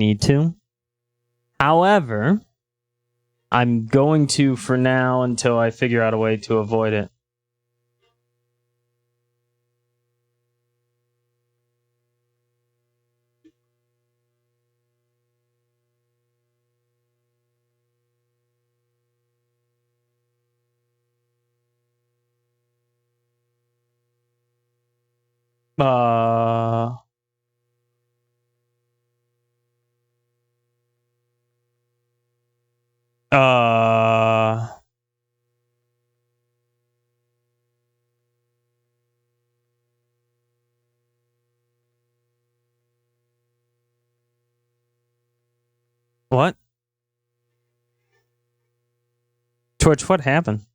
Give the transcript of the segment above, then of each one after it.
need to. However, I'm going to for now until I figure out a way to avoid it. What? Twitch, what happened?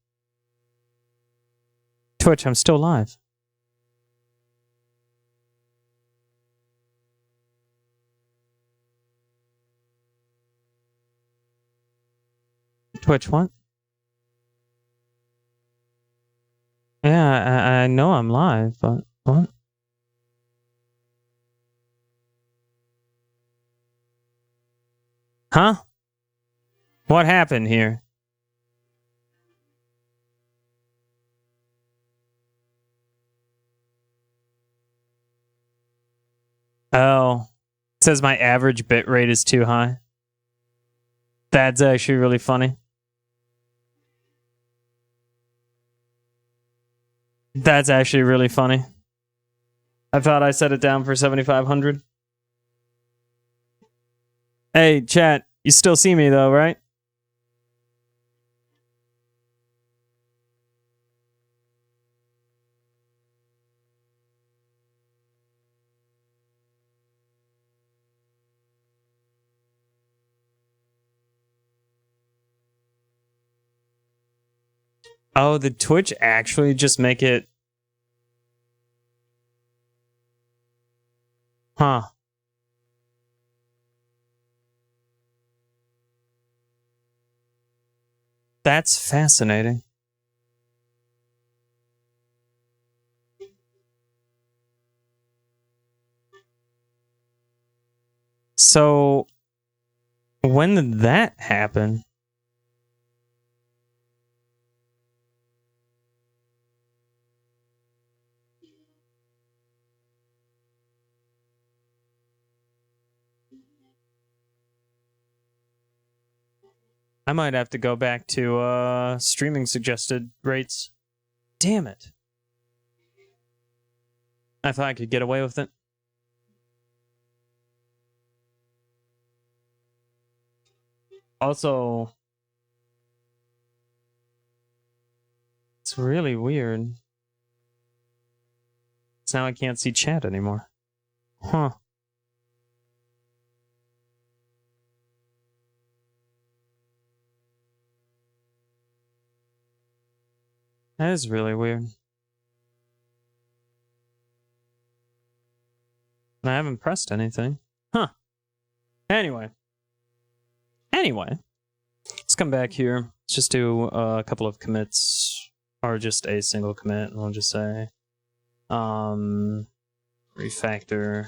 Twitch, I'm still live. Twitch, what? Yeah, I know I'm live, but what? Huh? What happened here? Oh. It says my average bit rate is too high. That's actually really funny. That's actually really funny. I thought I set it down for 7,500. Hey, chat, you still see me though, right? Oh, did Twitch actually just make it? Huh. That's fascinating. So, when did that happen? I might have to go back to streaming suggested rates. Damn it. I thought I could get away with it. Also, it's really weird. So now I can't see chat anymore. Huh. That is really weird. I haven't pressed anything. Huh. Anyway, let's come back here. Let's just do a couple of commits, or just a single commit, and we'll just say, refactor,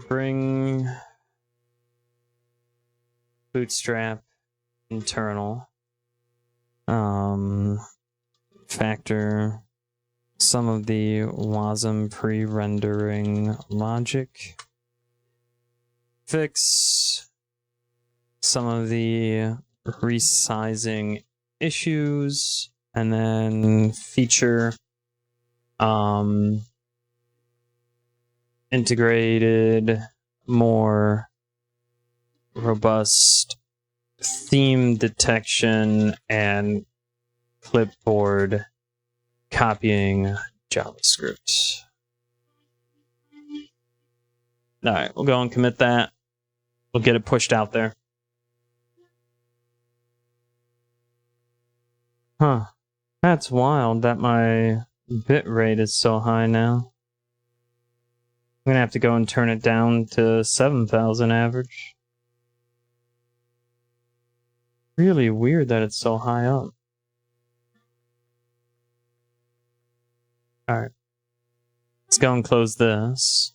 bring bootstrap internal, factor some of the WASM pre-rendering logic, fix some of the resizing issues, and then feature integrated, more robust theme detection and clipboard copying JavaScript. All right, we'll go and commit that. We'll get it pushed out there. Huh. That's wild that my bit rate is so high now. I'm gonna have to go and turn it down to 7,000 average. Really weird that it's so high up. Alright. Let's go and close this.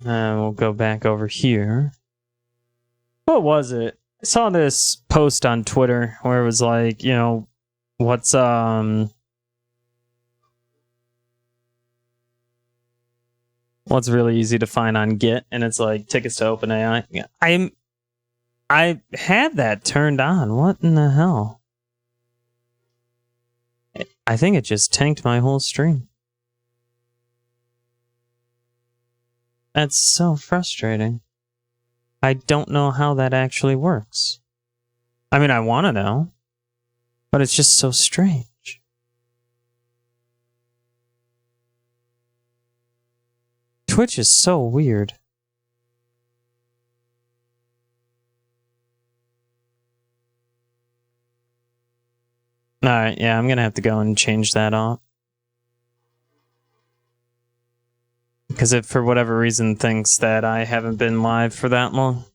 And we'll go back over here. What was it? I saw this post on Twitter where it was like, you know, what's really easy to find on Git, and it's like tickets to OpenAI. I had that turned on. What in the hell? I think it just tanked my whole stream. That's so frustrating. I don't know how that actually works. I mean, I want to know, but it's just so strange. Twitch is so weird. Alright, yeah, I'm gonna have to go and change that off. Because it, for whatever reason, thinks that I haven't been live for that long.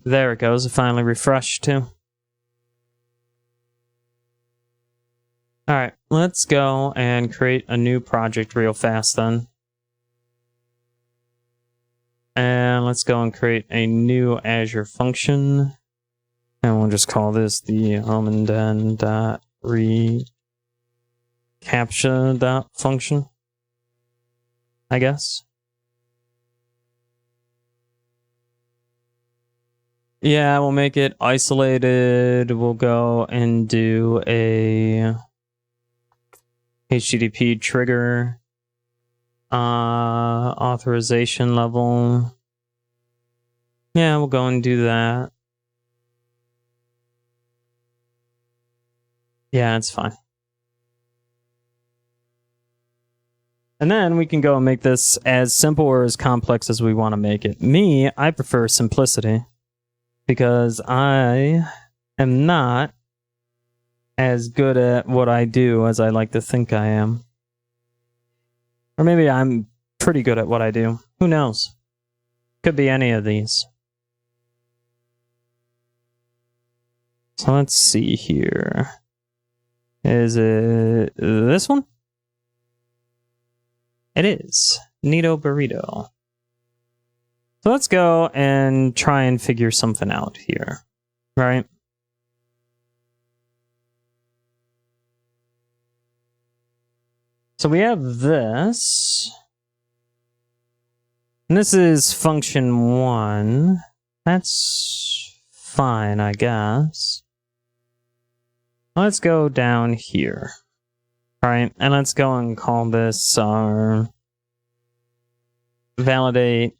There it goes, it finally refreshed too. Alright, let's go and create a new project real fast then. And let's go and create a new Azure function. And we'll just call this the homenden.recaptcha.function, I guess. Yeah, we'll make it isolated. We'll go and do a HTTP trigger authorization level. Yeah, we'll go and do that. Yeah, it's fine. And then we can go and make this as simple or as complex as we want to make it. Me, I prefer simplicity because I am not as good at what I do as I like to think I am. Or maybe I'm pretty good at what I do. Who knows? Could be any of these. So let's see here. Is it this one? It is. Neato Burrito. So let's go and try and figure something out here. Right? So we have this. And this is function 1. That's fine, I guess. Let's go down here. Alright, and let's go and call this our validate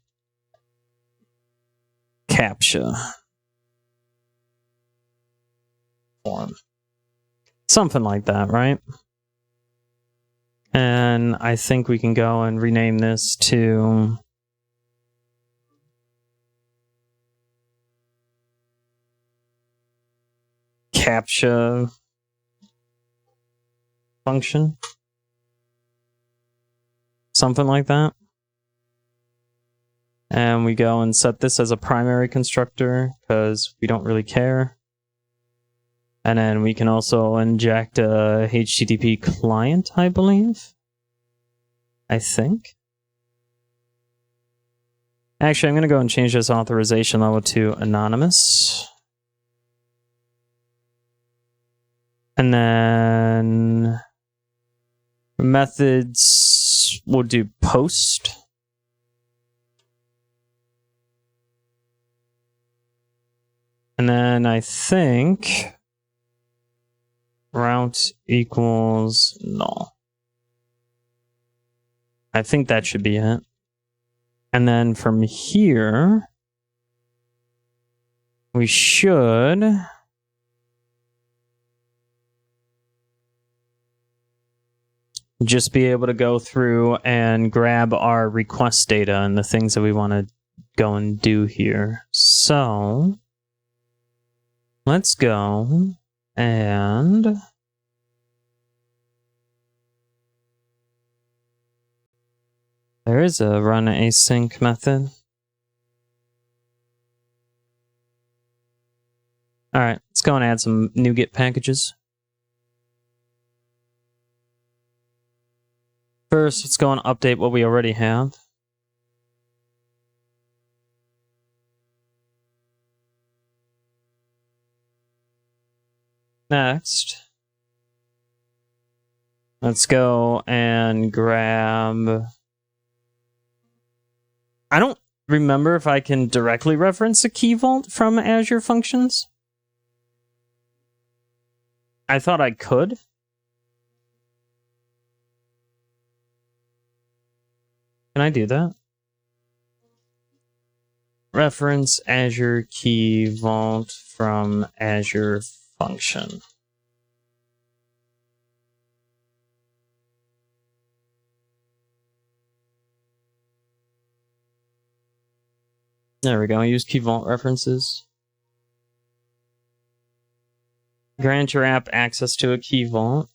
CAPTCHA form. Something like that, right? And I think we can go and rename this to CAPTCHA function. Something like that. And we go and set this as a primary constructor because we don't really care. And then we can also inject a HTTP client, I believe. I think. Actually, I'm going to go and change this authorization level to anonymous. And then methods, we'll do post. And then I think route equals null. I think that should be it. And then from here, we should just be able to go through and grab our request data and the things that we want to go and do here. So let's go and there is a run async method. All right, let's go and add some new NuGet, packages. First, let's go and update what we already have. Next, let's go and grab... I don't remember if I can directly reference a key vault from Azure Functions. I thought I could. Can I do that? Reference Azure Key Vault from Azure Function. There we go. Use Key Vault references. Grant your app access to a key vault.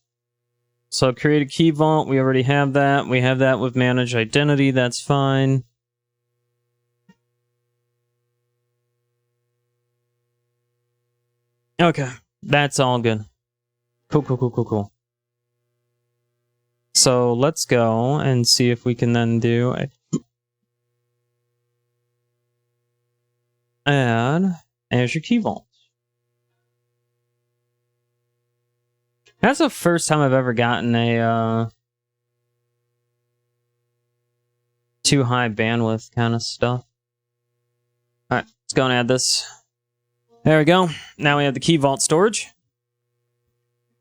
So create a key vault. We already have that. We have that with manage identity. That's fine. Okay. That's all good. Cool. So let's go and see if we can then do add Azure Key Vault. That's the first time I've ever gotten a too high bandwidth kind of stuff. Alright, let's go and add this. There we go. Now we have the Key Vault storage.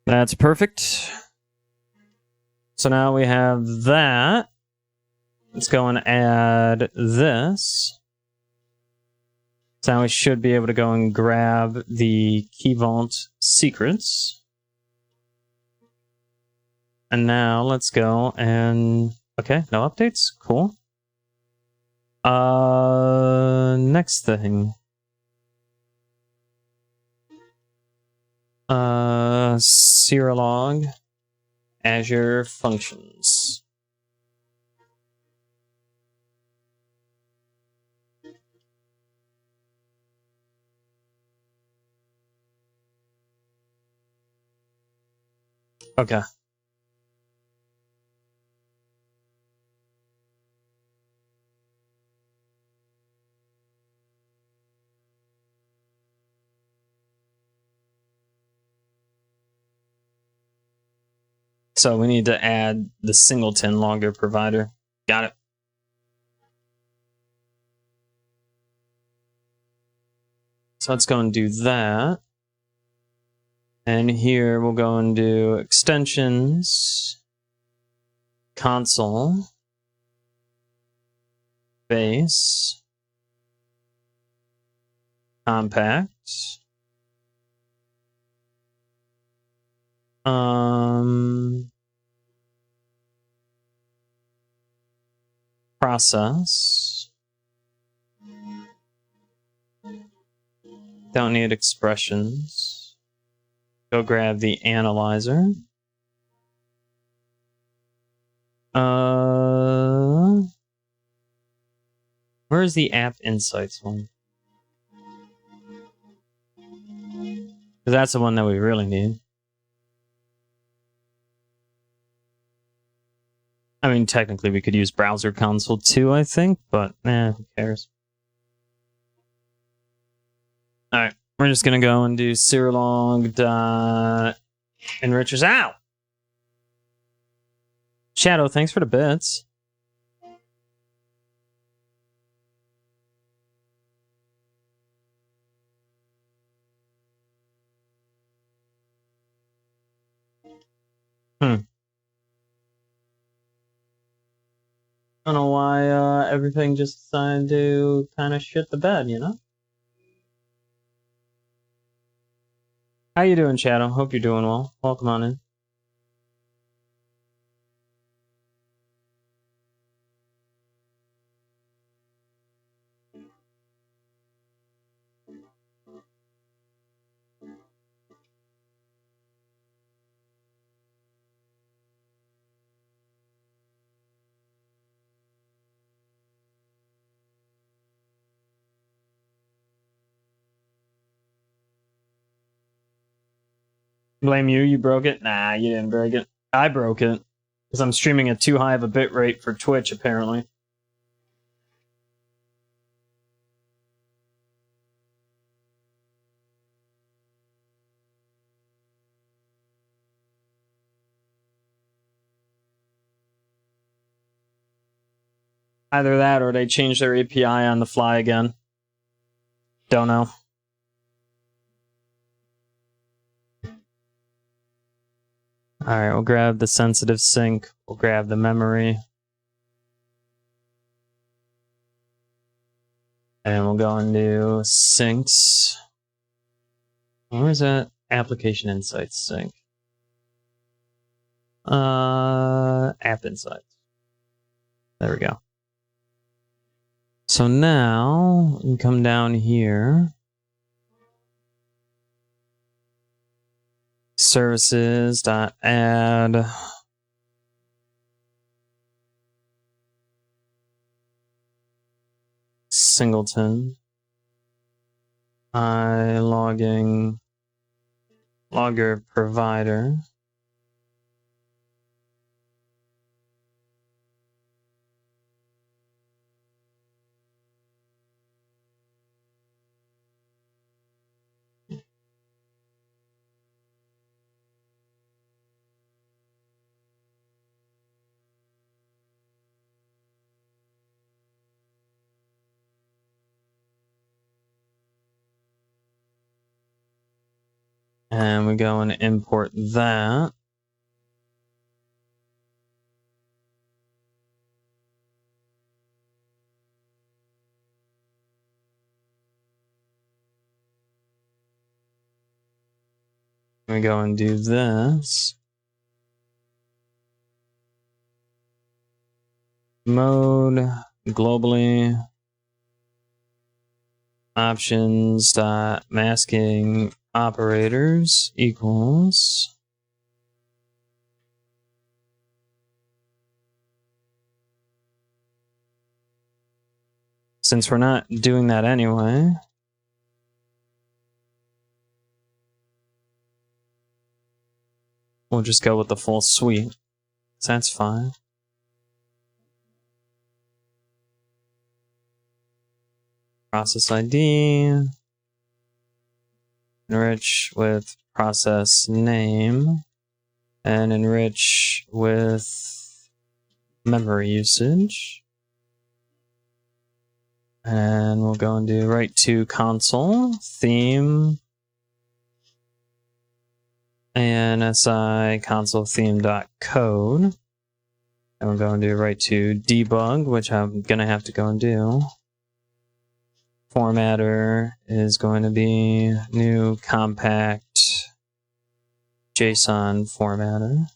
That's perfect. So now we have that. Let's go and add this. So now we should be able to go and grab the Key Vault secrets. And now let's go and... Okay, no updates. Cool. Next thing. Serolog Azure Functions. Okay. So we need to add the singleton logger provider. Got it. So let's go and do that. And here we'll go and do extensions, console, base, compact, process. Don't need expressions. Go grab the analyzer. Where's the app insights one? Because that's the one that we really need. I mean, technically we could use browser console too, I think, but who cares? Alright, we're just gonna go and do serolog.enrichers. Ow! Shadow, thanks for the bits. I don't know why everything just decided to kind of shit the bed, you know? How you doing, Shadow? Hope you're doing well. Welcome on in. Blame you, you broke it? Nah, you didn't break it. I broke it. Because I'm streaming at too high of a bit rate for Twitch, apparently. Either that or they changed their API on the fly again. Don't know. Alright, we'll grab the sensitive sync. We'll grab the memory. And we'll go into syncs. Where is that? Application Insights sync. App Insights. There we go. So now we come down here. Services.add. Singleton. Logging. Logger provider. And we go and import that. We go and do this. Mode, globally, options, masking operators equals. Since we're not doing that anyway, we'll just go with the full suite. So that's fine. Process ID. Enrich with process name. And enrich with memory usage. And we'll go and do write to console, theme, ANSI console theme.code. And we're going to do write to debug, which I'm going to have to go and do. Formatter is going to be new compact JSON formatter.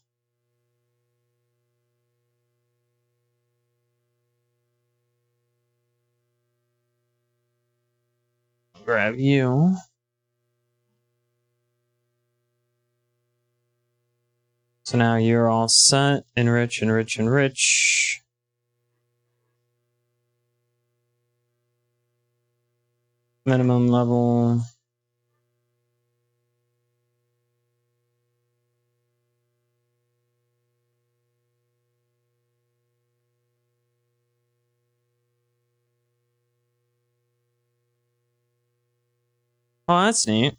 Grab you. So now you're all set. Enrich, enrich, enrich. Minimum level. Oh, that's neat.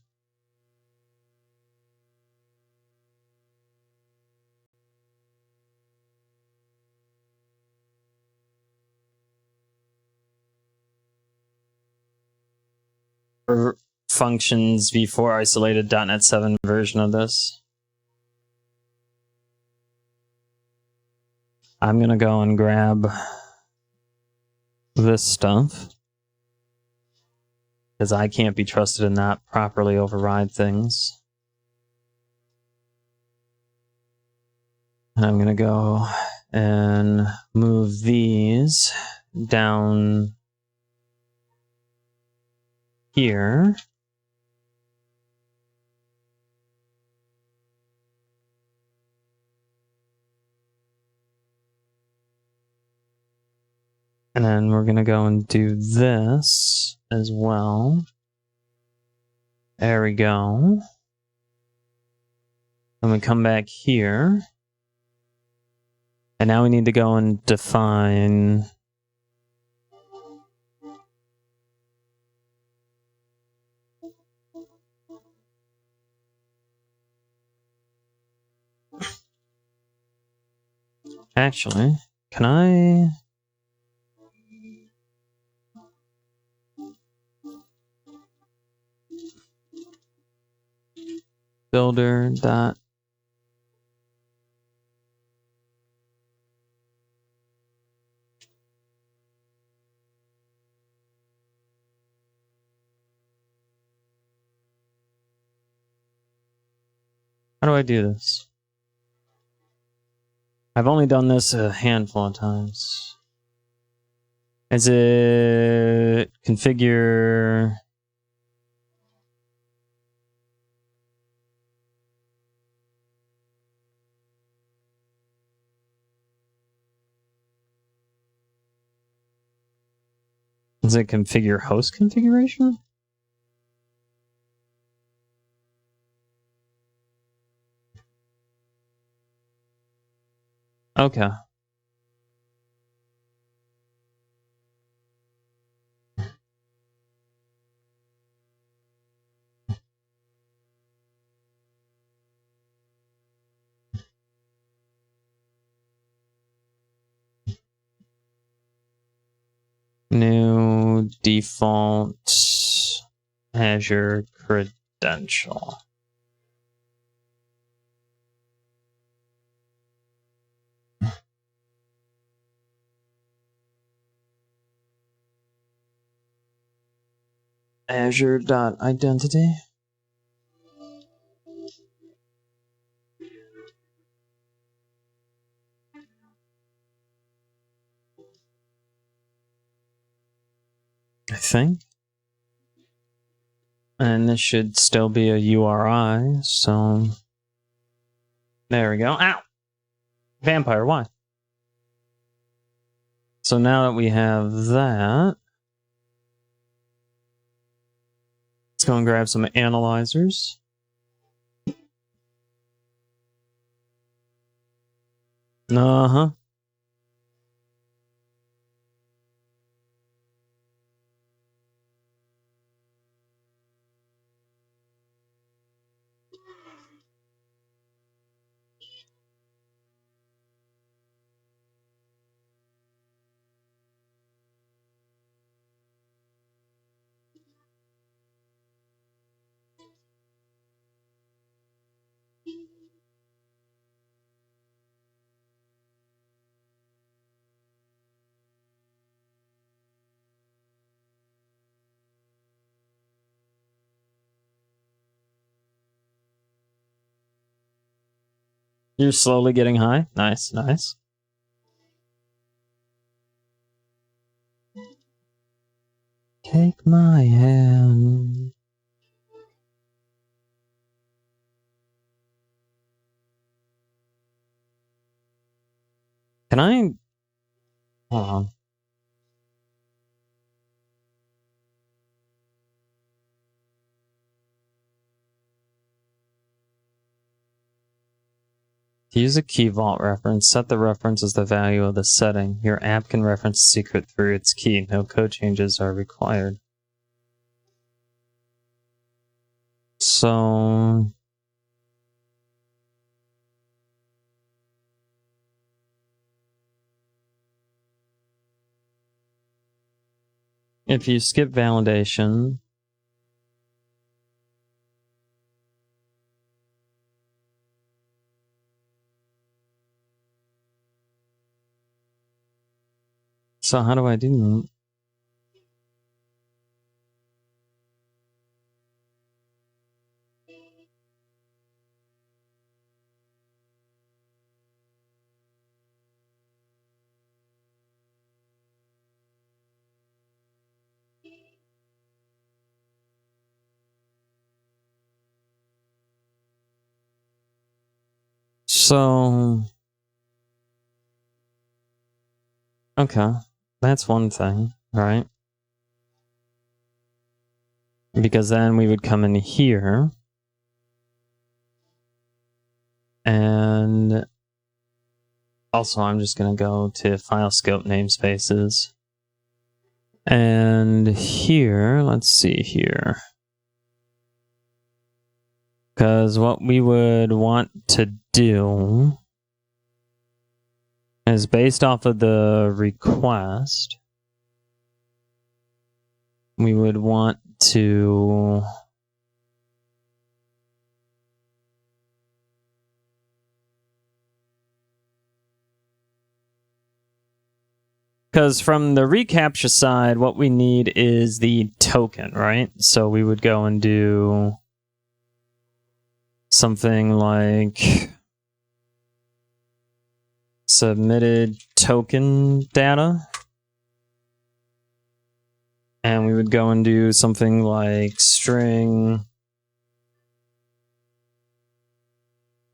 For functions v4 isolated .NET 7 version of this. I'm gonna go and grab this stuff because I can't be trusted to not properly override things. And I'm gonna go and move these down here. And then we're going to go and do this as well. There we go. Then we come back here. And now we need to go and define actually, can I builder dot how do I do this? I've only done this a handful of times. Is it configure? Is it configure host configuration? Okay. New default Azure credential. Azure.identity. I think. And this should still be a URI, so there we go. Ow! Vampire, why? So now that we have that, let's go and grab some analyzers. Uh-huh. You're slowly getting high. Nice, nice. Take my hand. Can I? Hold on. To use a key vault reference, set the reference as the value of the setting. Your app can reference the secret through its key. No code changes are required. So if you skip validation, so how do I do that? So, okay, that's one thing, right? Because then we would come in here and Also, I'm just going to go to file scope namespaces. And here, let's see here. Because what we would want to do is based off of the request, we would want to because from the reCAPTCHA side, what we need is the token, right? So we would go and do something like submitted token data. And we would go and do something like string,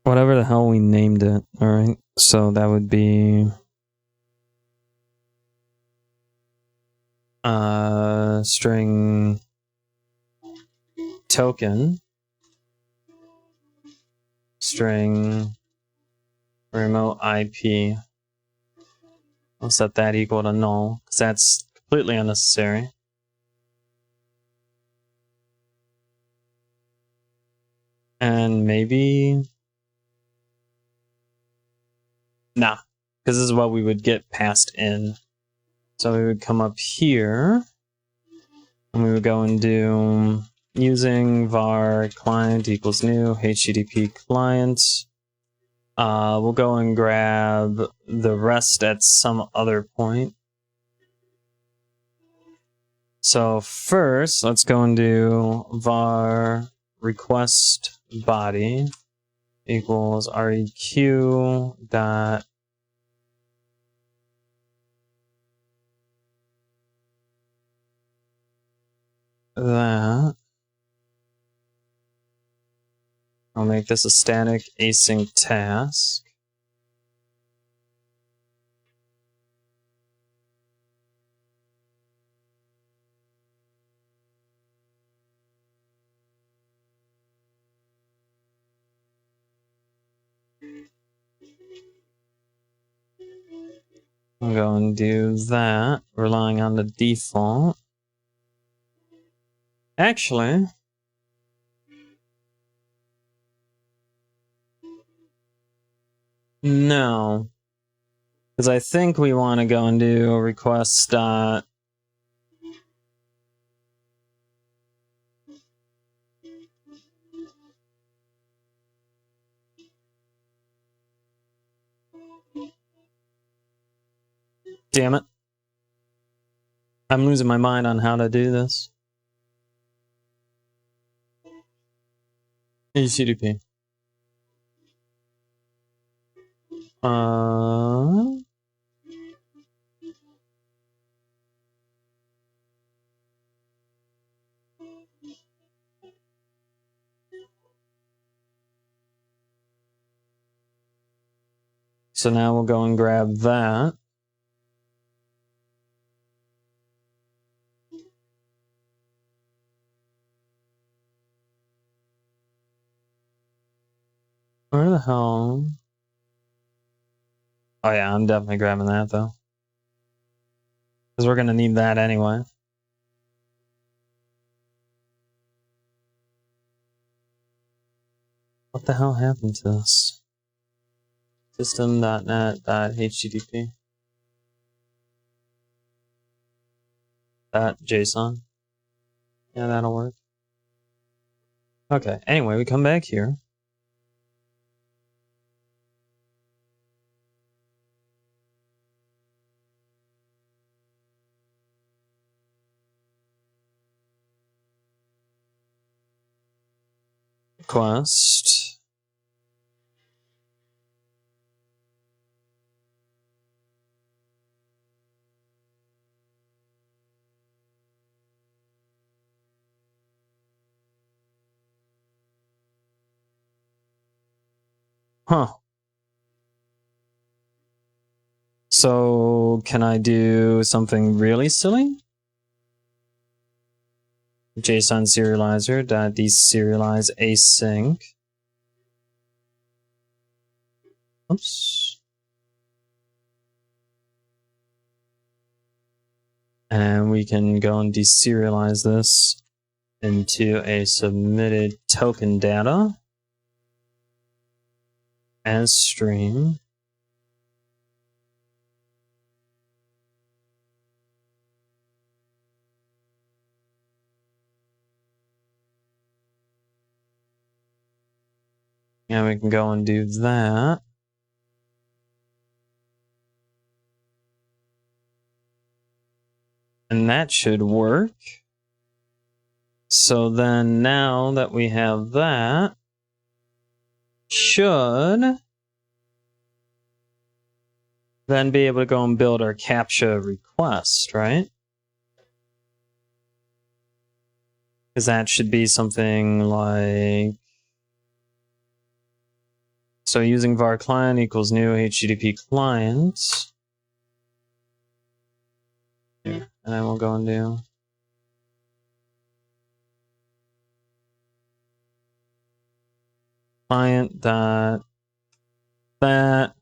whatever the hell we named it, all right? So that would be string token, string remote IP. I'll set that equal to null, because that's completely unnecessary. And maybe... Nah, because this is what we would get passed in. So we would come up here, and we would go and do using var client equals new HTTP client. We'll go and grab the rest at some other point. So first, let's go and do var request body equals req dot that. I'll make this a static async task. I'm going to do that, relying on the default. Actually, no, because I think we want to go and do a request dot damn it. I'm losing my mind on how to do this. HTTP. So now we'll go and grab that. Where the hell? Oh yeah, I'm definitely grabbing that though. Because we're going to need that anyway. What the hell happened to this? System.net.http. .json. Yeah, that'll work. Okay, anyway, we come back here. Request. Huh. So, can I do something really silly? JSON serializer dot deserialize async. Oops. And we can go and deserialize this into a submitted token data as stream. And we can go and do that. And that should work. So then now that we have that, should then be able to go and build our CAPTCHA request, right? Because that should be something like, so using var client equals new HTTP client. And then we'll go and do client dot that.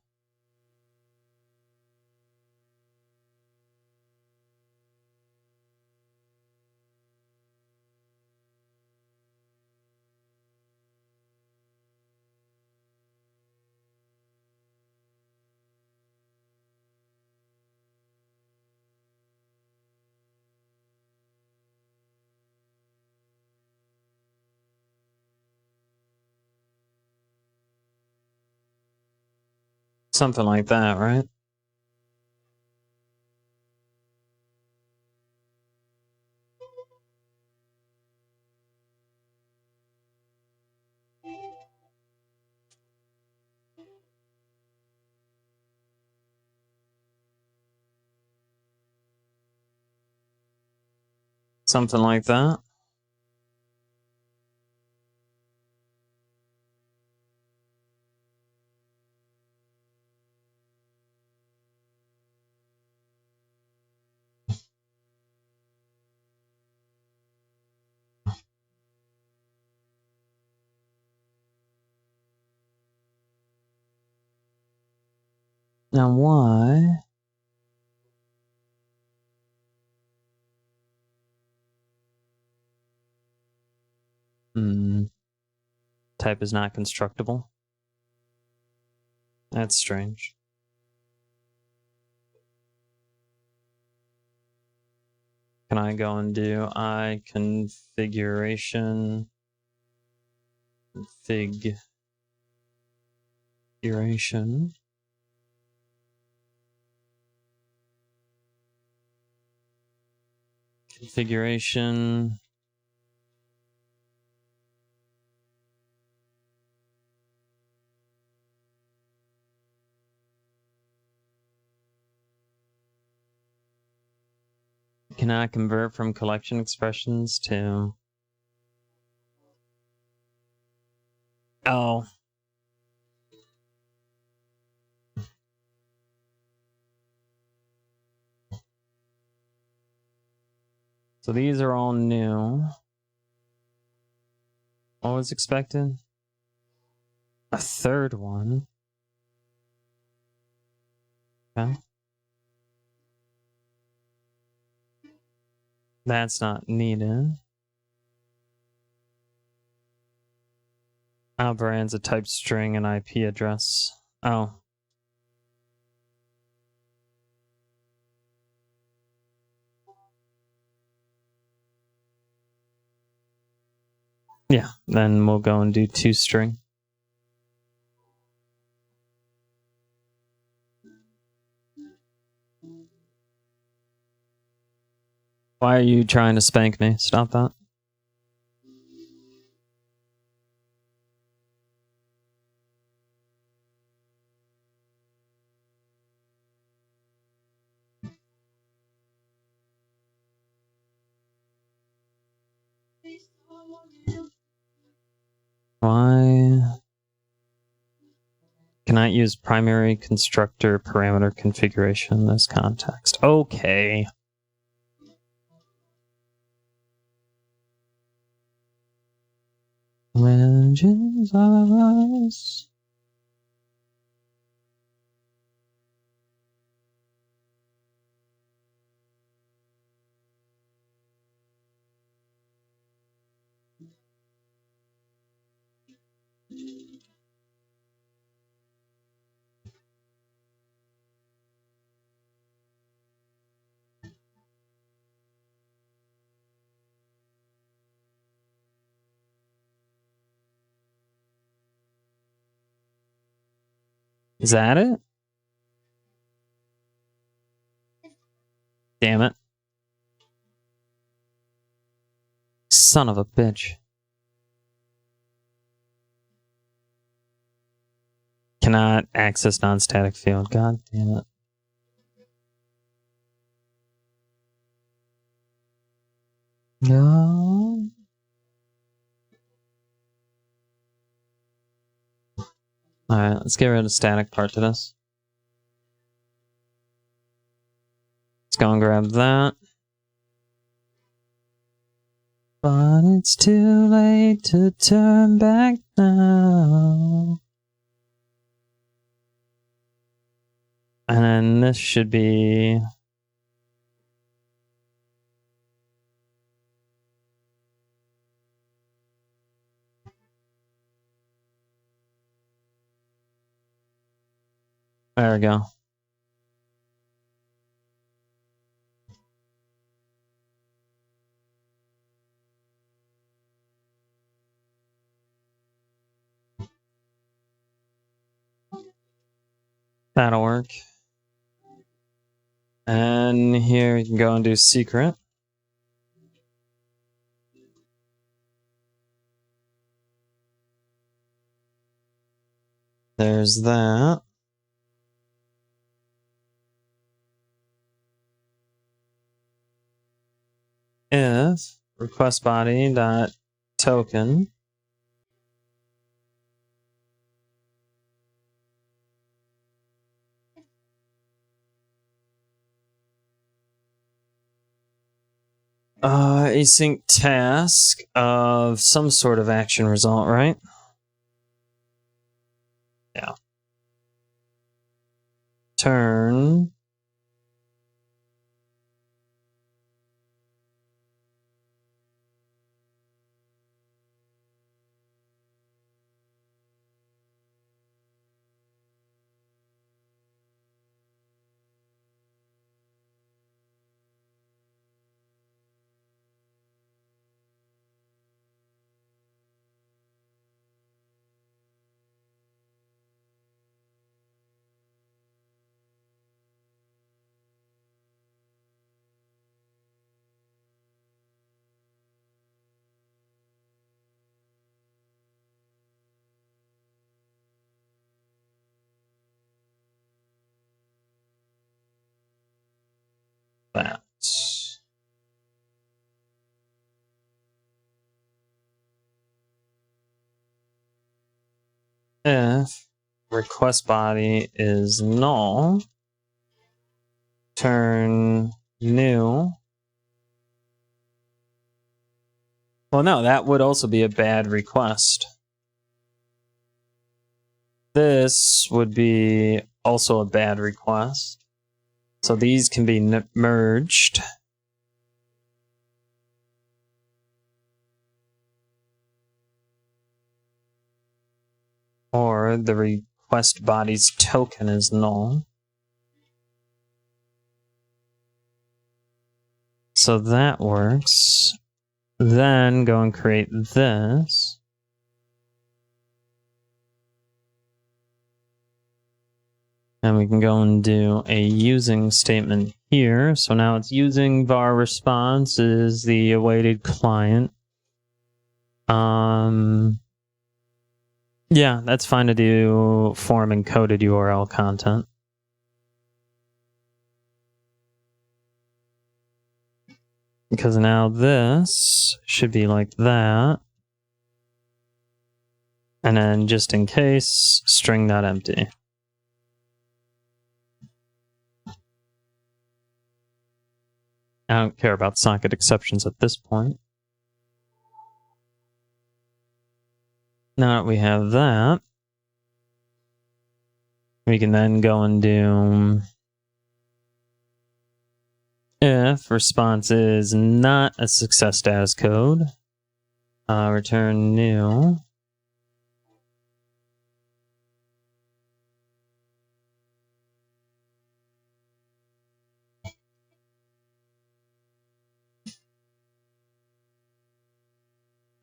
Something like that, right? Something like that. Now why? Type is not constructible. That's strange. Can I go and do I configuration configuration cannot convert from collection expressions to oh. So these are all new. What was expected? A third one. Okay. That's not needed. Alvarand's a type string and IP address. Oh. Yeah, then we'll go and do toString. Why are you trying to spank me? Stop that. Why cannot use primary constructor parameter configuration in this context? Okay. Legends of us. Is that it? Damn it. Son of a bitch. Cannot access non-static field. God damn it. No. Alright, let's get rid of the static part to this. Let's go and grab that. But it's too late to turn back now. And then this should be... There we go. That'll work. And here you can go and do secret. There's that. If request body dot token async task of some sort of action result, right? Yeah. Turn that. If request body is null, turn new. Well, no, that would also be a bad request. This would be also a bad request. So these can be merged. Or the request body's token is null. So that works. Then go and create this. And we can go and do a using statement here. So now it's using var response is the awaited client. Yeah, that's fine to do form encoded URL content. Because now this should be like that. And then just in case, string.empty. I don't care about socket exceptions at this point. Now that we have that, we can then go and do if response is not a success status code, return new.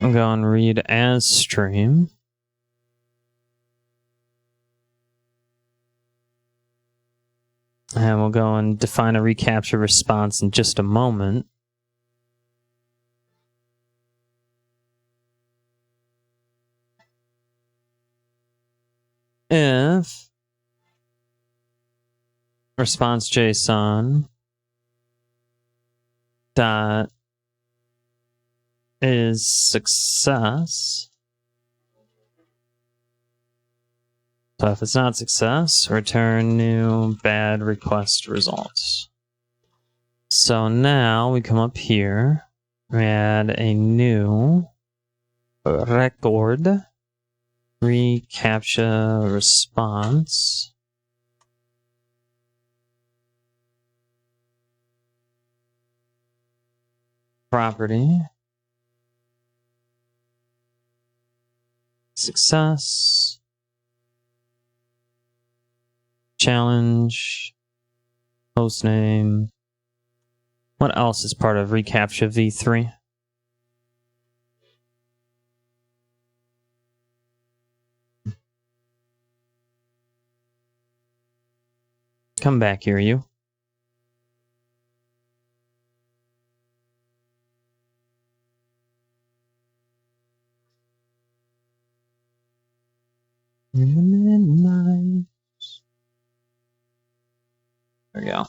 I'll go and read as stream. And we'll go and define a reCAPTCHA response in just a moment. If response JSON dot is success. So if it's not success, return new bad request results. So now we come up here, we add a new record reCAPTCHA response. Property. Success. Challenge. Hostname. What else is part of reCAPTCHA v3? Come back here, you. In the midnight. There we go.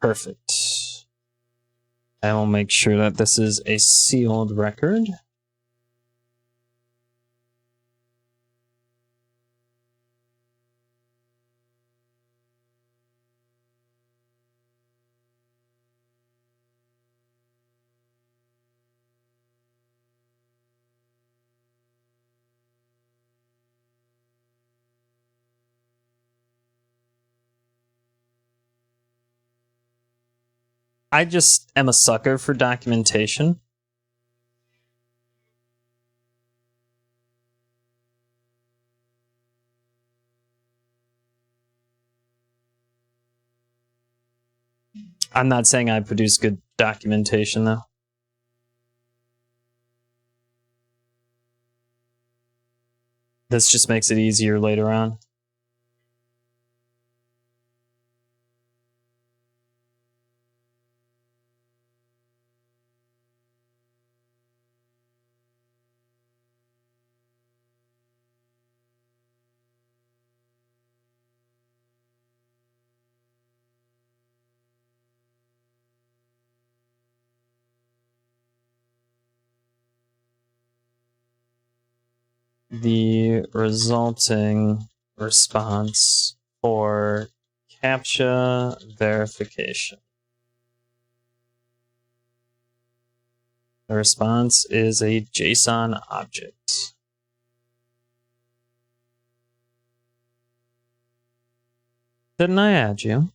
Perfect. I will make sure that this is a sealed record. I just am a sucker for documentation. I'm not saying I produce good documentation, though. This just makes it easier later on. The resulting response for CAPTCHA verification. The response is a JSON object. Didn't I add you?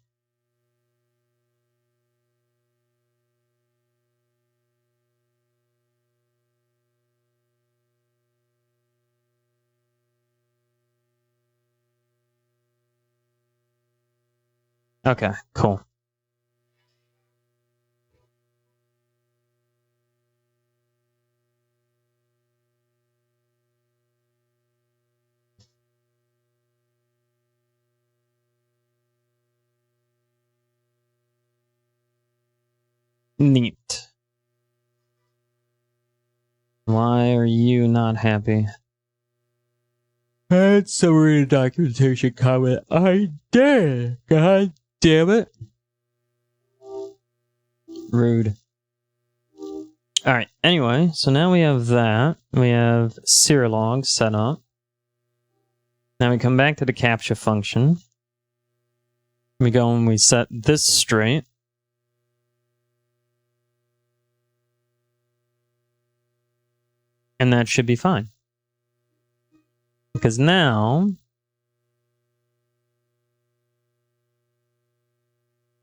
Okay, cool. Neat. Why are you not happy? Add summary documentation comment. I did. God damn it. Rude. Alright, anyway, so now we have that. We have Serialog set up. Now we come back to the CAPTCHA function. We go and we set this straight. And that should be fine. Because now,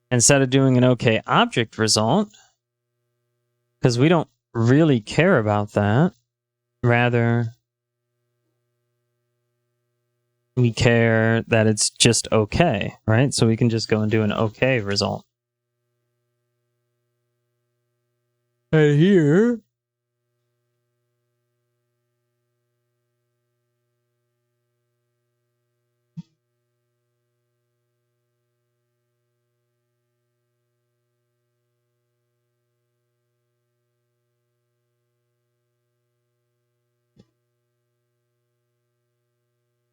instead of doing an OK object result, because we don't really care about that, rather, we care that it's just OK, right? So we can just go and do an OK result. And here,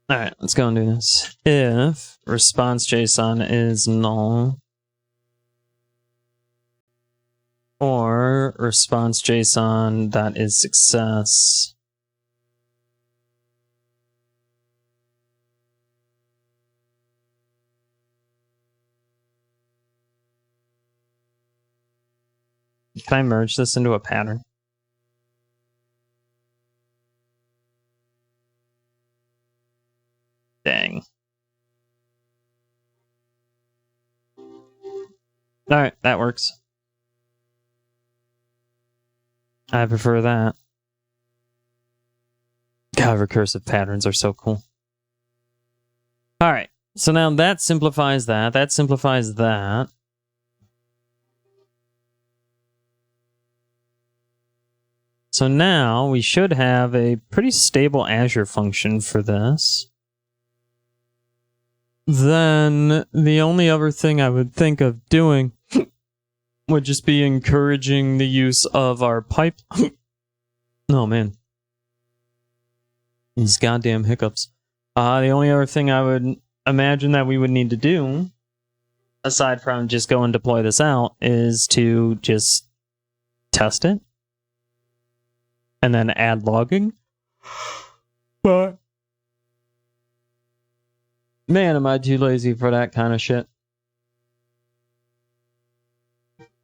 all right, let's go and do this. If response JSON is null, or response JSON that is success, can I merge this into a pattern? Dang. All right, that works. I prefer that. God, recursive patterns are so cool. All right, so now that simplifies that. That simplifies that. So now we should have a pretty stable Azure function for this. Then the only other thing I would think of doing would just be encouraging the use of our pipe. Oh man. These goddamn hiccups. The only other thing I would imagine that we would need to do, aside from just go and deploy this out, is to just test it. And then add logging. But man, am I too lazy for that kind of shit.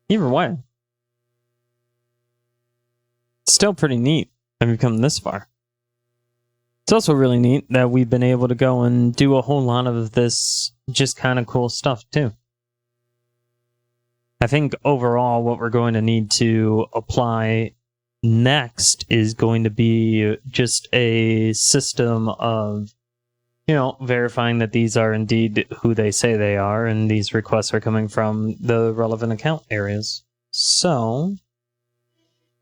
Either way, it's still pretty neat that we've come this far. It's also really neat that we've been able to go and do a whole lot of this just kind of cool stuff too. I think overall what we're going to need to apply next is going to be just a system of, verifying that these are indeed who they say they are, and these requests are coming from the relevant account areas. So,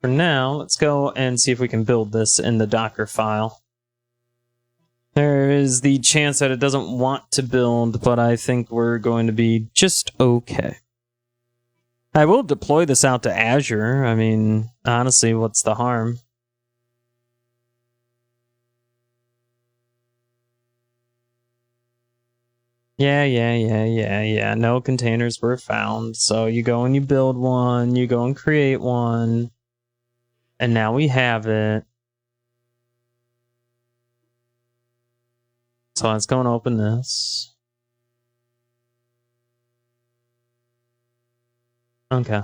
for now, let's go and see if we can build this in the Docker file. There is the chance that it doesn't want to build, but I think we're going to be just okay. I will deploy this out to Azure. I mean, honestly, what's the harm? Yeah. No containers were found. So you go and you build one, you go and create one, and now we have it. So let's go and open this. Okay.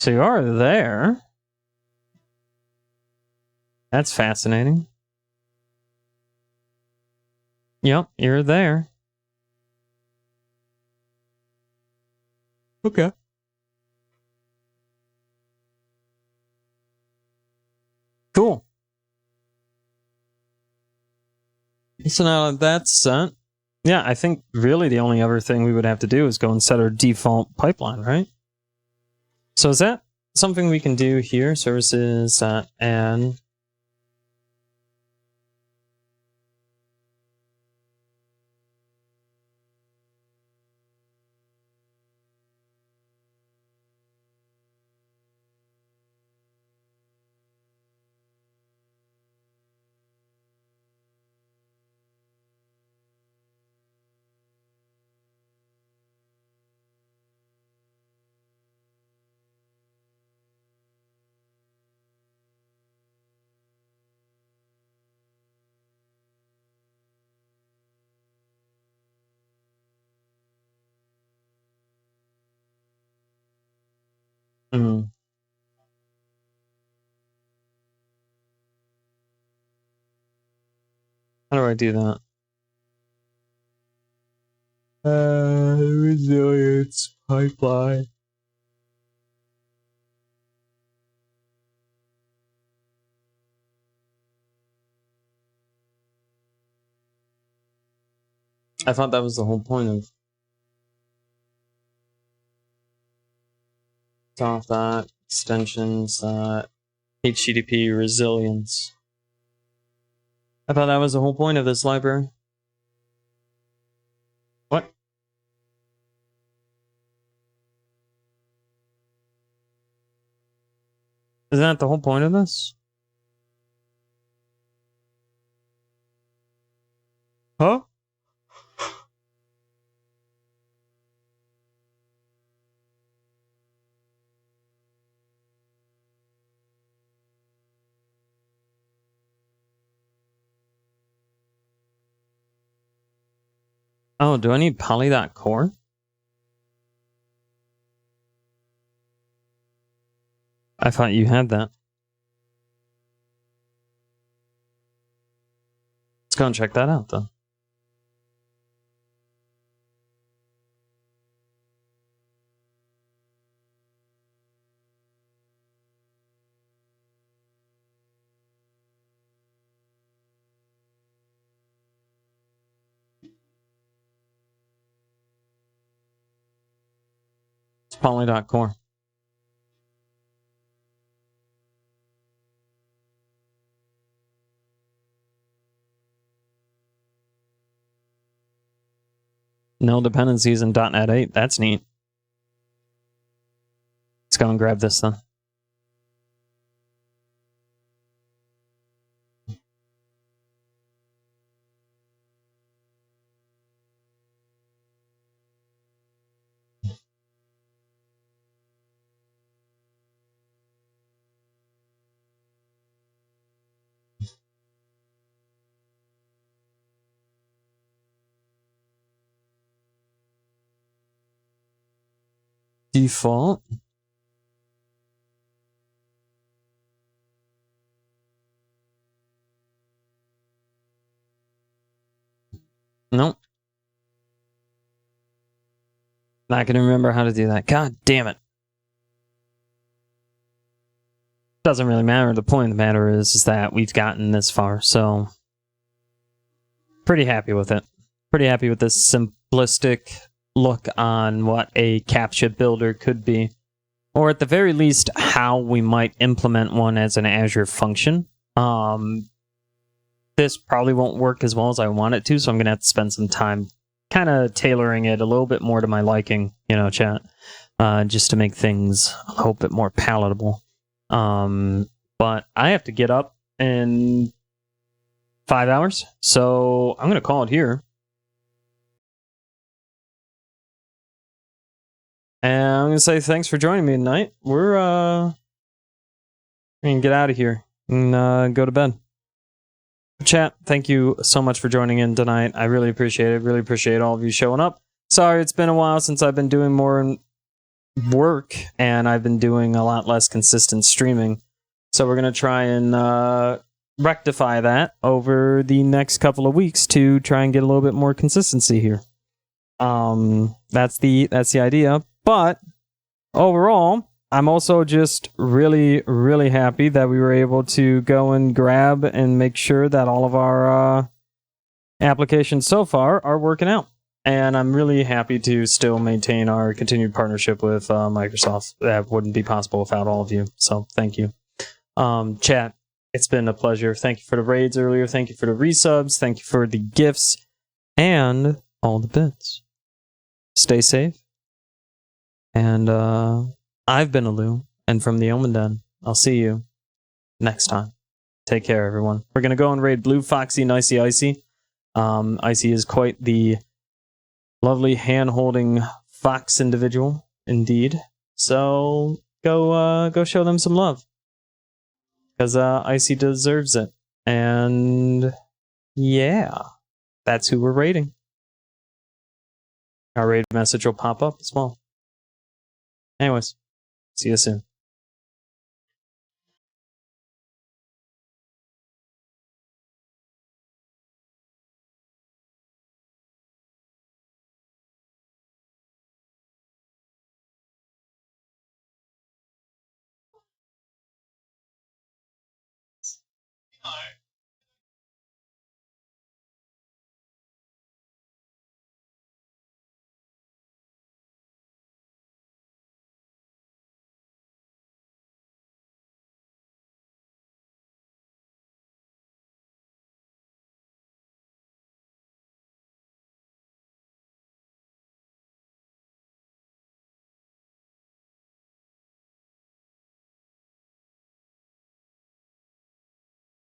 So you are there. That's fascinating. Yep, you're there. Okay. Cool. So now that's sent. Yeah, I think really the only other thing we would have to do is go and set our default pipeline, right? So is that something we can do here? Services and How do I do that? Resilience pipeline. I thought that was the whole point of off that extensions, HTTP resilience. I thought that was the whole point of this library. What? Isn't that the whole point of this? Huh? Oh, do I need poly.core? I thought you had that. Let's go and check that out, though. It's poly.core. No dependencies in .NET 8. That's neat. Let's go and grab this then. Default. Nope. Not gonna remember how to do that. God damn it. Doesn't really matter. The point of the matter is that we've gotten this far, so pretty happy with it. Pretty happy with this simplistic look on what a CAPTCHA builder could be. Or at the very least, how we might implement one as an Azure function. This probably won't work as well as I want it to, so I'm going to have to spend some time kind of tailoring it a little bit more to my liking, chat, just to make things a little bit more palatable. But I have to get up in 5 hours, so I'm going to call it here. And I'm going to say thanks for joining me tonight. We're going to get out of here and go to bed. Chat, thank you so much for joining in tonight. I really appreciate it. Really appreciate all of you showing up. Sorry, it's been a while since I've been doing more work, and I've been doing a lot less consistent streaming. So we're going to try and rectify that over the next couple of weeks to try and get a little bit more consistency here. That's the idea. But overall, I'm also just really, really happy that we were able to go and grab and make sure that all of our applications so far are working out. And I'm really happy to still maintain our continued partnership with Microsoft. That wouldn't be possible without all of you. So thank you. Chat, it's been a pleasure. Thank you for the raids earlier. Thank you for the resubs. Thank you for the gifts and all the bits. Stay safe. And I've been Alu, and from the Omen Den, I'll see you next time. Take care, everyone. We're going to go and raid Blue Foxy and Icy Icy. Icy is quite the lovely hand-holding fox individual, indeed. So go show them some love. Because Icy deserves it. And yeah, that's who we're raiding. Our raid message will pop up as well. Anyways, see you soon. Alright.